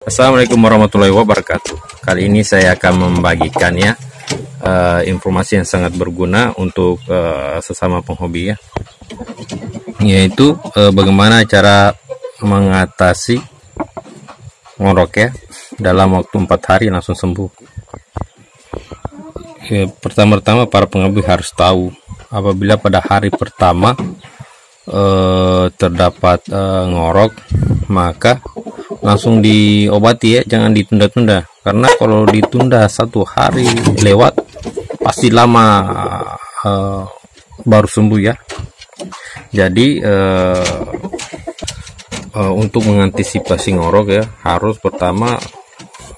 Assalamualaikum warahmatullahi wabarakatuh. Kali ini saya akan membagikan informasi yang sangat berguna untuk sesama penghobi ya, yaitu bagaimana cara mengatasi ngorok ya dalam waktu 4 hari langsung sembuh. Pertama-tama para penghobi harus tahu, apabila pada hari pertama terdapat ngorok, maka langsung diobati ya, jangan ditunda-tunda, karena kalau ditunda 1 hari lewat pasti lama baru sembuh ya. Jadi untuk mengantisipasi ngorok ya, harus pertama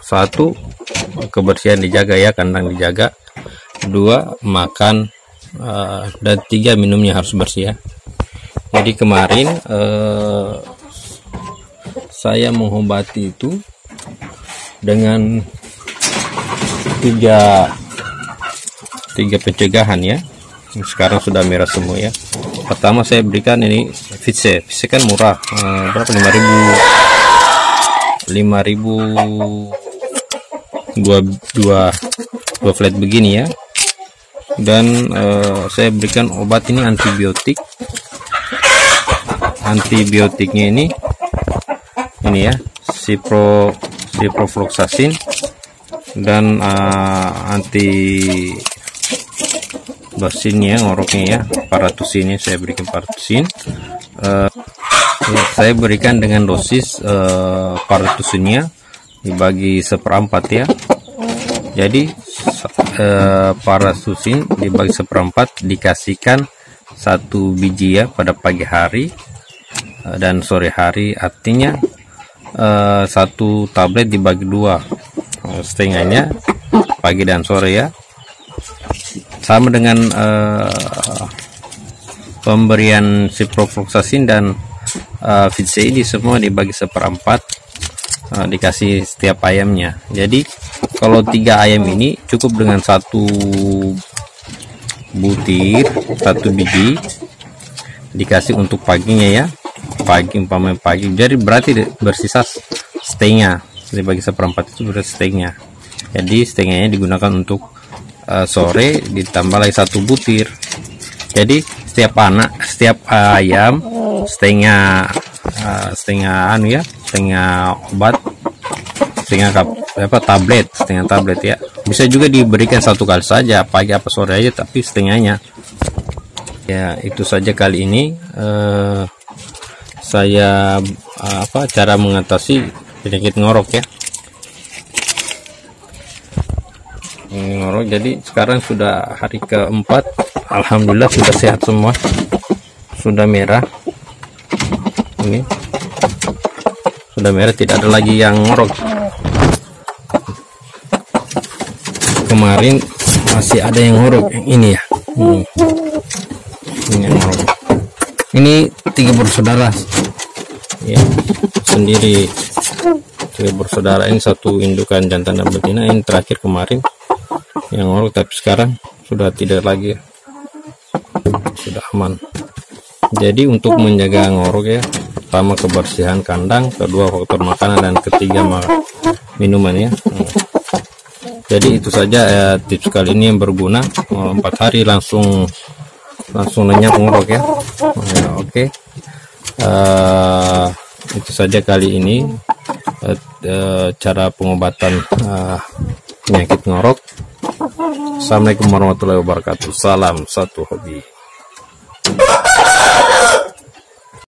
1 kebersihan dijaga ya, kandang dijaga, 2 makan, dan 3 minumnya harus bersih ya. Jadi kemarin saya mengobati itu dengan tiga pencegahan ya. Sekarang sudah merah semua ya. Pertama saya berikan ini Vitse kan murah, berapa, 5.000 dua flat begini ya. Dan saya berikan obat ini antibiotiknya ini ya, ciprofloxacin, dan anti basinnya, ngoroknya ya, paratusin ya, saya berikan paratusin. Saya berikan dengan dosis paratusinnya dibagi 1/4 ya. Jadi paratusin dibagi 1/4 dikasihkan 1 biji ya pada pagi hari dan sore hari, artinya 1 tablet dibagi 2, setengahnya pagi dan sore ya. Sama dengan pemberian ciprofloxacin dan Vitse ini semua dibagi 1/4, dikasih setiap ayamnya. Jadi kalau 3 ayam ini cukup dengan 1 butir, 1 biji dikasih untuk paginya ya, pagi, jadi berarti bersisa setengah, dibagi 1/4 itu berarti setengah. Jadi setengahnya digunakan untuk sore, ditambah lagi 1 butir. Jadi setiap ayam setengah obat, setengah tablet ya. Bisa juga diberikan 1 kali saja, pagi apa sore aja, tapi setengahnya ya. Itu saja kali ini saya cara mengatasi penyakit ngorok ya. Ini ngorok, jadi sekarang sudah hari ke-4, alhamdulillah sudah sehat semua, sudah merah, ini sudah merah, tidak ada lagi yang ngorok. Kemarin masih ada yang ngorok, yang ini ya, ini yang ngorok. Ini 3 bersaudara ya, sendiri 3 bersaudara. Ini 1 indukan jantan dan betina. Ini terakhir kemarin yang ngorok, tapi sekarang sudah tidak lagi, sudah aman. Jadi untuk menjaga ngorok ya, pertama kebersihan kandang, kedua faktor makanan, dan ketiga minuman ya. Jadi itu saja tips kali ini yang berguna. 4 hari langsung lenyap ngorok ya. Oke. Itu saja kali ini cara pengobatan penyakit ngorok. Assalamualaikum warahmatullahi wabarakatuh. Salam satu hobi.